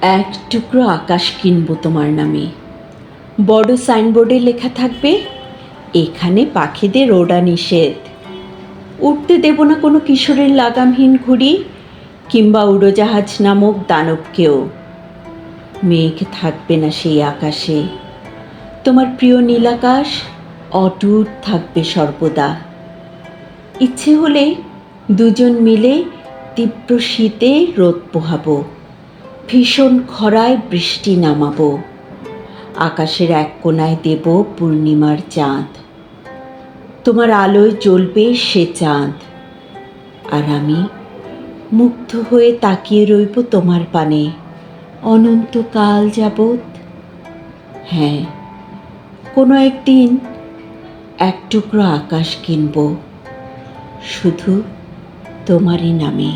এক টুকরো আকাশ কিনবো তোমার নামে। বড় সাইনবোর্ডে লেখা থাকবে, এখানে পাখিদের ওড়া নিষেধ। উঠতে দেব না কোনো কিশোরের লাগামহীন ঘুড়ি কিংবা উড়োজাহাজ নামক দানবকেও। মেঘ থাকবে না সেই আকাশে, তোমার প্রিয় নীলাকাশ অটুট থাকবে সর্বদা। ইচ্ছে হলে দুজন মিলে তীব্র শীতে রোদ পোহাবো, ভীষণ খরায় বৃষ্টি নামাবো। আকাশের এক কোণায় দেব পূর্ণিমার চাঁদ, তোমার আলোয় জ্বলবে সে চাঁদ। আর আমি মুগ্ধ হয়ে তাকিয়ে রইব তোমার পানে অনন্তকাল যাবৎ। হ্যাঁ, কোনো একদিন এক টুকরো আকাশ কিনব, শুধু তোমারই নামে।